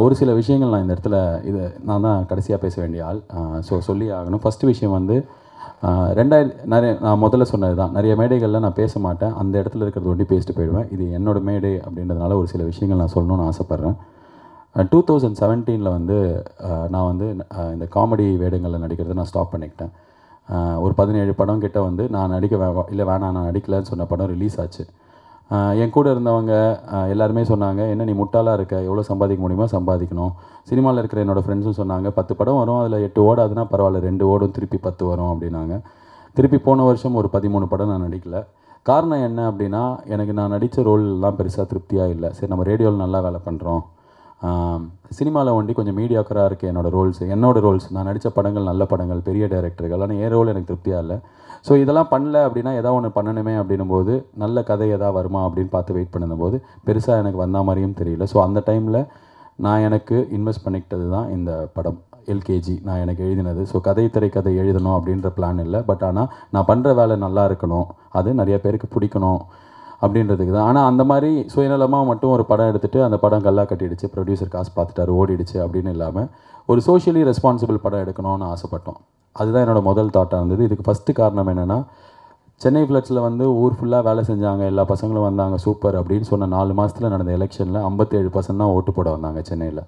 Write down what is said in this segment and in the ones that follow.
ஒரு சில விஷயங்கள் நான் இந்த இடத்துல இது நான் தான் கடைசியாக பேச வேண்டிய ஆள். சொல்லி ஆகணும். ஃபஸ்ட்டு விஷயம் வந்து நான் முதல்ல சொன்னது தான், நிறைய மேடைகளில் நான் பேச மாட்டேன். அந்த இடத்துல இருக்கிறது ஒண்டி பேசிட்டு போயிடுவேன். இது என்னோடய மேடை அப்படின்றதுனால ஒரு சில விஷயங்கள் நான் சொல்லணும்னு ஆசைப்பட்றேன். 2017 வந்து நான் வந்து இந்த காமெடி வேடங்களில் நடிக்கிறத நான் ஸ்டாப் பண்ணிக்கிட்டேன். ஒரு 17 படம் கிட்ட வந்து நான் நடிக்க இல்லை வேணாம் நான் நடிக்கலைன்னு சொன்ன படம் ரிலீஸ் ஆச்சு. என் கூட இருந்தவங்க எல்லாருமே சொன்னாங்க, என்ன நீ முட்டாளாக இருக்க, எவ்வளோ சம்பாதிக்க முடியுமோ சம்பாதிக்கணும். சினிமாவில் இருக்கிற என்னோடய ஃப்ரெண்ட்ஸும் சொன்னாங்க, 10 படம் வரும், அதில் 8 ஓடாதுன்னா பரவாயில்ல, 2 ஓடும், திருப்பி 10 வரும் அப்படின்னாங்க. திருப்பி போன வருஷம் ஒரு 13 படம் நான் நடிக்கலை. காரணம் என்ன அப்படின்னா, எனக்கு நான் நடித்த ரோல்லாம் பெருசாக திருப்தியாக இல்லை. சரி, நம்ம ரேடியோவில் நல்லா வேலை பண்ணுறோம், சினிமாவில் ஒண்டி கொஞ்சம் மீடியாக்கராக இருக்குது என்னோடய ரோல்ஸ் நான் நடித்த படங்கள் நல்ல படங்கள், பெரிய டைரக்டர்கள், ஆனால் என் ரோல் எனக்கு திருப்தியாக இல்லை. ஸோ இதெல்லாம் பண்ணல அப்படின்னா ஏதாவது ஒன்று பண்ணணுமே அப்படின்னும்போது, நல்ல கதை எதாவது வருமா அப்படின்னு பார்த்து வெயிட் பண்ணும்போது பெருசாக எனக்கு வந்த மாதிரியும் தெரியல. ஸோ அந்த டைமில் நான் எனக்கு இன்வெஸ்ட் பண்ணிக்கிட்டது தான் இந்த படம் எல்கேஜி. நான் எனக்கு எழுதினது. ஸோ திரைக்கதை எழுதணும் அப்படின்ற பிளான் இல்லை. பட் ஆனால் நான் பண்ணுற வேலை நல்லா இருக்கணும், அது நிறைய பேருக்கு பிடிக்கணும் அப்படின்றதுக்கு தான். ஆனால் அந்த மாதிரி சுயநலமாக மட்டும் ஒரு படம் எடுத்துகிட்டு அந்த படம் கல்லா கட்டிடுச்சு, ப்ரொடியூசர் காசு பார்த்துட்டாரு, ஓடிடுச்சு அப்படின்னு இல்லாமல் ஒரு சோஷியலி ரெஸ்பான்சிபிள் படம் எடுக்கணும்னு ஆசைப்பட்டோம். அதுதான் என்னோடய முதல் தாட்டாக இருந்தது. இதுக்கு ஃபஸ்ட்டு காரணம் என்னென்னா, சென்னை ஃப்ளட்ஸில் வந்து ஊர் ஃபுல்லாக வேலை செஞ்சாங்க, எல்லா பசங்களும் வந்தாங்க, சூப்பர் அப்படின்னு சொன்ன 4 மாதத்தில் நடந்த எலெக்ஷனில் 57% தான் ஓட்டு போட வந்தாங்க சென்னையில்.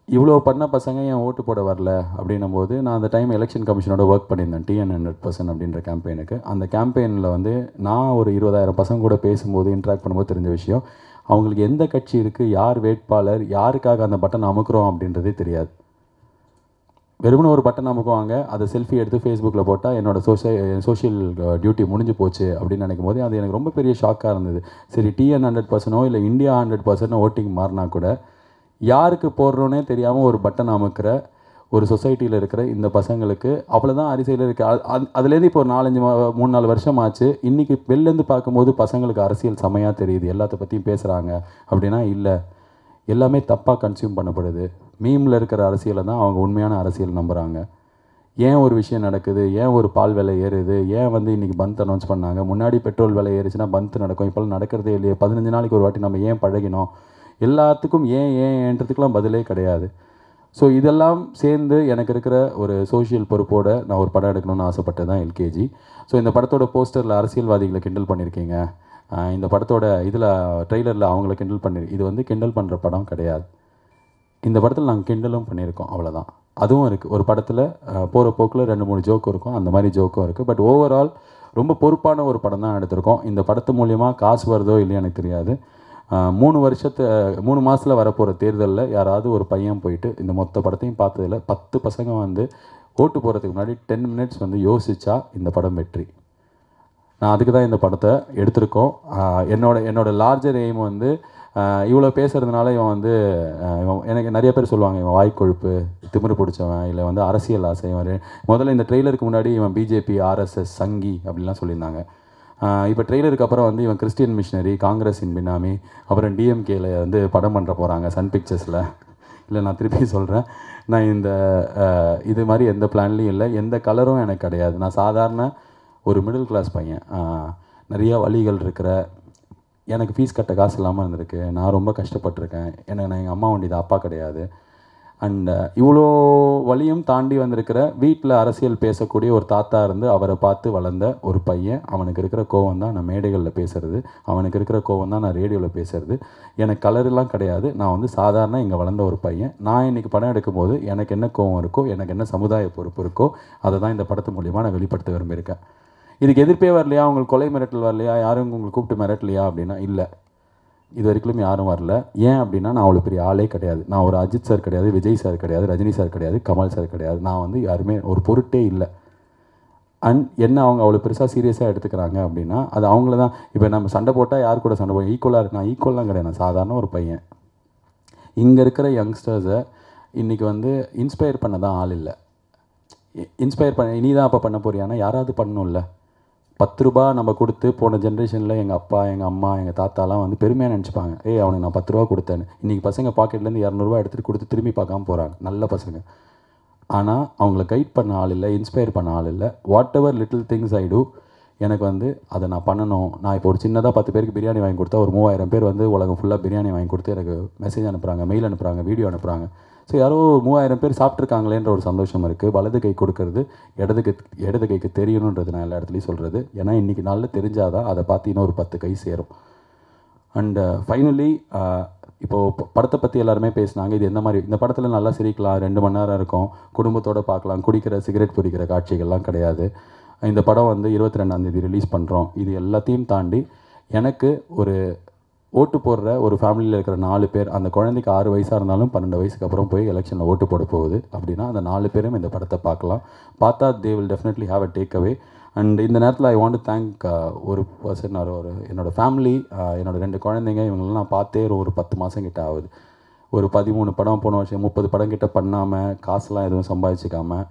இவ்வளோ பண்ண பசங்க ஏன் ஓட்டு போட வரல அப்படின்னும்போது, நான் அந்த டைம் எலெக்ஷன் கமிஷனோட ஒர்க் பண்ணியிருந்தேன், TN 100% அப்படின்ற கேம்பெயினுக்கு. அந்த கேம்பெயினில் வந்து நான் ஒரு 20,000 பசங்க கூட பேசும்போது, இன்ட்ராக்ட் பண்ணும்போது தெரிஞ்ச விஷயம், அவங்களுக்கு எந்த கட்சி இருக்குது, யார் வேட்பாளர், யாருக்காக அந்த பட்டன் அமுக்குறோம் அப்படின்றதே தெரியாது. வெறுமனே ஒரு பட்டன் அமுக்குவாங்க, அதை செல்ஃபி எடுத்து ஃபேஸ்புக்கில் போட்டால் என்னோட சோஷியல் டியூட்டி முடிஞ்சு போச்சு அப்படின்னு நினைக்கும் போது அது எனக்கு ரொம்ப பெரிய ஷாக்காக இருந்தது. சரி, TN 100%ஓ இல்லை இந்தியா 100% ஓட்டிங் மாறினா கூட யாருக்கு போடுறோன்னே தெரியாமல் ஒரு பட்டன் அமுக்கிற ஒரு சொசைட்டியில் இருக்கிற இந்த பசங்களுக்கு அவ்வளோதான் அரசியல் இருக்குது. அதுலேருந்து இப்போ ஒரு 3-4 வருஷம் ஆச்சு. இன்றைக்கி வெளிலேருந்து பார்க்கும்போது பசங்களுக்கு அரசியல் செமையாக தெரியுது, எல்லாத்த பற்றியும் பேசுகிறாங்க அப்படின்னா இல்லை, எல்லாமே தப்பாக கன்சியூம் பண்ணப்படுது. மீமில் இருக்கிற அரசியலை தான் அவங்க உண்மையான அரசியல் நம்புகிறாங்க. ஏன் ஒரு விஷயம் நடக்குது, ஏன் ஒரு பால் விலை ஏறுது, ஏன் வந்து இன்றைக்கி பந்த் அனௌன்ஸ் பண்ணாங்க, முன்னாடி பெட்ரோல் விலை ஏறுச்சுன்னா பந்த் நடக்கும், இப்போலாம் நடக்கிறதே இல்லையே, 15 நாளைக்கு ஒரு வாட்டி நம்ம ஏன் பழகினோம், எல்லாத்துக்கும் ஏன்றதுக்கெலாம் பதிலே கிடையாது. ஸோ இதெல்லாம் சேர்ந்து எனக்கு இருக்கிற ஒரு சோஷியல் பொறுப்போடு நான் ஒரு படம் எடுக்கணும்னு ஆசைப்பட்டது தான் எல்கேஜி. ஸோ இந்த படத்தோட போஸ்டரில் அரசியல்வாதிகளை கிண்டல் பண்ணியிருக்கீங்க, இந்த படத்தோட இதில் ட்ரெய்லரில் அவங்கள கிண்டல் இது வந்து கிண்டல் பண்ணுற படம் கிடையாது. இந்த படத்தில் நாங்கள் கிண்டலும் பண்ணியிருக்கோம், அவ்வளோதான். அதுவும் இருக்குது. ஒரு படத்தில் போகிற போக்கில் 2-3 ஜோக்கு இருக்கும், அந்த மாதிரி ஜோக்கும் இருக்குது. பட் ஓவரால் ரொம்ப பொறுப்பான ஒரு படம் தான் எடுத்திருக்கோம். இந்த படத்து மூலிமா காசு வருதோ இல்லையோ எனக்கு தெரியாது. 3 மாதத்தில் வரப்போகிற தேர்தலில் யாராவது ஒரு பையன் போயிட்டு இந்த மொத்த படத்தையும் பார்த்ததில் 10 பசங்க வந்து ஓட்டு போகிறதுக்கு முன்னாடி 10 மினிட்ஸ் வந்து யோசித்தா இந்த படம் வெற்றி. நான் அதுக்கு தான் இந்த படத்தை எடுத்திருக்கோம். என்னோட லார்ஜர் எய்ம் வந்து இவ்வளோ பேசுகிறதுனால இவன் வந்து எனக்கு நிறைய பேர் சொல்லுவாங்க, இவன் வாய்க்கொழுப்பு, திமிரு பிடிச்சவன், இல்லை வந்து அரசியல் ஆசை. முதல்ல இந்த ட்ரெய்லருக்கு முன்னாடி இவன் பிஜேபி, RSS, சங்கி அப்படின்லாம் சொல்லியிருந்தாங்க. இப்போ ட்ரெய்லருக்கு அப்புறம் வந்து இவன் கிறிஸ்டியன் மிஷினரி, காங்கிரஸின் பினாமி, அப்புறம் DMKல வந்து படம் பண்ணுற போகிறாங்க சன் பிக்சர்ஸில். இல்லை, நான் திருப்பி சொல்கிறேன், நான் இது மாதிரி எந்த பிளான்லேயும் இல்லை, எந்த கலரும் எனக்கு கிடையாது. நான் சாதாரண ஒரு மிடில் கிளாஸ் பையன், நிறையா வழிகள் இருக்கிற, எனக்கு ஃபீஸ் கட்ட காசு இல்லாமல் இருந்திருக்கு, நான் ரொம்ப கஷ்டப்பட்டிருக்கேன், நான் எங்கள் அம்மா வண்டி தான், அப்பா கிடையாது. அண்ட் இவ்வளோ வழியும் தாண்டி வந்திருக்கிற, வீட்டில் அரசியல் பேசக்கூடிய ஒரு தாத்தா இருந்து அவரை பார்த்து வளர்ந்த ஒரு பையன். அவனுக்கு இருக்கிற கோவம் தான் நான் மேடைகளில் பேசுகிறது, அவனுக்கு இருக்கிற கோவம் தான் நான் ரேடியோவில் பேசுகிறது. எனக்கு கலரெலாம் கிடையாது, நான் வந்து சாதாரண இங்கே வளர்ந்த ஒரு பையன். நான் இன்றைக்கி படம் எடுக்கும்போது எனக்கு என்ன கோவம் இருக்கோ, எனக்கு என்ன சமுதாய பொறுப்பு இருக்கோ, அதை தான் இந்த படத்து மூலிமா நான் வெளிப்படுத்த விரும்பியிருக்கேன். இதுக்கு எதிர்ப்பே வரலையா, உங்களுக்கு கொலை மிரட்டல் வரலையா, யாரும் உங்களுக்கு கூப்பிட்டு மிரட்டலையா அப்படின்னா இல்லை, இது வரைக்கும் யாரும் வரல. ஏன் அப்படின்னா நான் அவ்வளோ பெரிய ஆளே கிடையாது. நான் ஒரு அஜித் சார் கிடையாது, விஜய் சார் கிடையாது, ரஜினி சார் கிடையாது, கமல் சார் கிடையாது. நான் வந்து யாருமே ஒரு பொருட்டே இல்லை. என்ன அவங்க அவ்வளோ பெருசாக சீரியஸாக எடுத்துக்கிறாங்க அப்படின்னா அது அவங்கள தான். இப்போ நம்ம சண்டை போட்டால் யார் கூட சண்டை போய் ஈக்குவலாக இருக்கு, நான் ஈக்குவலாம் கிடையாது, நான் சாதாரண ஒரு பையன். இங்கே இருக்கிற யங்ஸ்டர்ஸை இன்றைக்கி வந்து இன்ஸ்பயர் பண்ண தான் ஆள் இல்லை. இன்ஸ்பயர் பண்ண நீ தான் அப்போ பண்ண போறியானா யாராவது பண்ணணும்ல. 10 ரூபா நம்ம கொடுத்து போன ஜென்ரேஷனில் எங்கள் அப்பா, எங்கள் அம்மா, எங்கள் தாத்தாலாம் வந்து பெருமையாக நினச்சிப்பாங்க, அவனுக்கு நான் 10 ரூபா கொடுத்தேன்னு. இன்றைக்கி பசங்க பாக்கெட்லேருந்து 200 எடுத்துகிட்டு கொடுத்து திரும்பி பார்க்காம போகிறாங்க, நல்ல பசங்க. ஆனால் அவங்கள கைட் பண்ண ஆள் இல்லை, இன்ஸ்பயர் பண்ண ஆள் இல்லை. Whatever little things I do, எனக்கு வந்து அதை நான் பண்ணணும். நான் இப்போ ஒரு சின்னதாக 10 பேருக்கு பிரியாணி வாங்கி கொடுத்தா ஒரு 3000 பேர் வந்து உலகம் ஃபுல்லாக பிரியாணி வாங்கி கொடுத்து எனக்கு மெசேஜ் அனுப்புகிறாங்க, மெயில் அனுப்புகிறாங்க, வீடியோ அனுப்புகிறாங்க. ஸோ யாரோ 3000 பேர் சாப்பிட்ருக்காங்களேன்ற ஒரு சந்தோஷம் இருக்குது. வலது கை கொடுக்கறது இடது கைக்கு தெரியணுன்றது நான் எல்லா இடத்துலையும் சொல்கிறது. ஏன்னா இன்றைக்கி நாளில் தெரிஞ்சாதான் அதை பார்த்து இன்னொரு 10 கை சேரும். அண்ட் ஃபைனலி இப்போது படத்தை பற்றி எல்லாருமே பேசினாங்க. இது எந்த மாதிரி, இந்த படத்தில் நல்லா சிரிக்கலாம், 2 மணி நேரம் இருக்கும், குடும்பத்தோடு பார்க்கலாம், குடிக்கிற சிகரெட் பிடிக்கிற காட்சிகள்லாம் கிடையாது. இந்த படம் வந்து 22ஆம் தேதி ரிலீஸ் பண்ணுறோம். இது எல்லாத்தையும் தாண்டி எனக்கு ஒரு ஓட்டு போடுற ஒரு ஃபேமிலியில் இருக்கிற 4 பேர், அந்த குழந்தைக்கு 6 வயசாக இருந்தாலும் 12 வயசுக்கு அப்புறம் போய் எலெக்ஷனில் ஓட்டு போட போகுது அப்படின்னா அந்த 4 பேரும் இந்த படத்தை பார்க்கலாம். பார்த்தா they will definitely have a take away. And இந்த நேரத்தில் ஐ வாண்ட் டு தேங்க் ஒரு பர்சன், ஒரு என்னோடய ஃபேமிலி, என்னோடய 2 குழந்தைங்க. இவங்களெலாம் நான் பார்த்தே ஒரு 10 மாதம் கிட்ட ஆகுது. ஒரு 13 படம் போன வருஷம் 30 படம் கிட்ட பண்ணாமல் காசுலாம் எதுவும் சம்பாதிச்சிக்காமல்,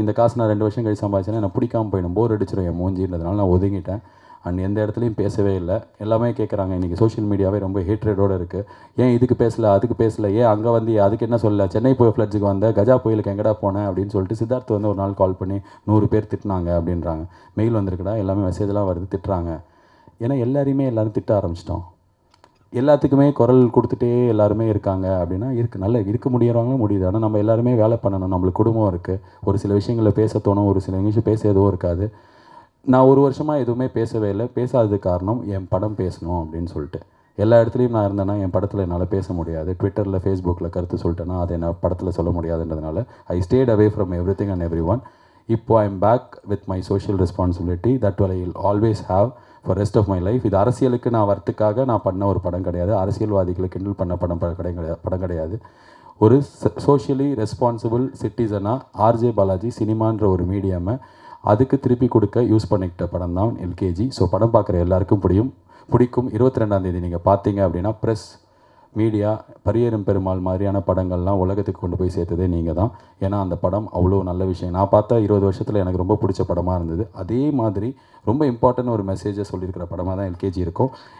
இந்த காசு நான் 2 வருஷம் கழிச்சு சம்பாதிச்சேன்னா எனக்கு பிடிக்காமல் போயிடும், போர் அடிச்சிடும் என் மூஞ்சின்றதுனால நான் ஒதுங்கிட்டேன். அண்ட் எந்த இடத்துலையும் பேசவே இல்லை. எல்லாமே கேட்குறாங்க, இன்றைக்கி சோஷியல் மீடியாவே ரொம்ப ஹேட்ரேடோடு இருக்குது. ஏன் இதுக்கு பேசலை, அதுக்கு பேசலை, ஏன் அங்கே வந்து அதுக்கு என்ன சொல்ல, சென்னை ஃப்ளட்ஸுக்கு வந்த கஜா புயலுக்கு எங்கடா போனேன் அப்படின்னு சொல்லிட்டு சித்தார்த் வந்து ஒரு நாள் கால் பண்ணி 100 பேர் திட்டினாங்க அப்படின்றாங்க. மெயில் வந்திருக்குடா, எல்லாமே மெசேஜெலாம் வருது, திட்டுறாங்க. ஏன்னா எல்லோரும் திட்ட ஆரம்பிச்சிட்டோம். எல்லாத்துக்குமே குரல் கொடுத்துட்டே எல்லாருமே இருக்காங்க அப்படின்னா நல்லா இருக்க முடியறவங்க முடியுது. ஆனால் நம்ம எல்லாருமே வேலை பண்ணணும், நம்மளுக்கு குடும்பம் இருக்குது, ஒரு சில விஷயங்களில் பேச தோணும், ஒரு சில விஷயம் பேச எதுவும் இருக்காது. நான் ஒரு வருஷமாக எதுவுமே பேசவே இல்லை. பேசாததுக்கு காரணம் என் படம் பேசணும் அப்படின்னு சொல்லிட்டு. எல்லா இடத்துலையும் நான் இருந்தேன்னா என் படத்தில் என்னால் பேச முடியாது. ட்விட்டரில், ஃபேஸ்புக்கில் கருத்து சொல்லிட்டேன்னா அதை என்ன படத்தில் சொல்ல முடியாதுன்றதுனால I stayed away from everything and everyone. இப்போ I am back with my social responsibility that I will always have for rest of my life. இது அரசியலுக்கு நான் வரத்துக்காக நான் பண்ண ஒரு படம் கிடையாது. அரசியல்வாதிகளை கிண்டல் பண்ண படம் கிடையாது. ஒரு சோஷியலி ரெஸ்பான்சிபிள் சிட்டிசனாக ஆர்ஜே பாலாஜி சினிமான்ற ஒரு மீடியமை அதுக்கு திருப்பி கொடுக்க யூஸ் பண்ணிக்கிட்ட படம் தான் எல்கேஜி. ஸோ படம் பார்க்குற எல்லாருக்கும் பிடிக்கும். 22ஆம் தேதி நீங்கள் பார்த்தீங்க அப்படின்னா ப்ரெஸ், மீடியா, பரியேறும் பெருமாள் மாதிரியான படங்கள்லாம் உலகத்துக்கு கொண்டு போய் சேர்த்ததே நீங்கள் தான். ஏன்னா அந்த படம் அவ்வளோ நல்ல விஷயம். நான் பார்த்தா 20 வருஷத்தில் எனக்கு ரொம்ப பிடிச்ச படமாக இருந்தது. அதே மாதிரி ரொம்ப இம்பார்ட்டன்ட் ஒரு மெசேஜை சொல்லியிருக்கிற படமாக தான் எல்கேஜி இருக்கும்.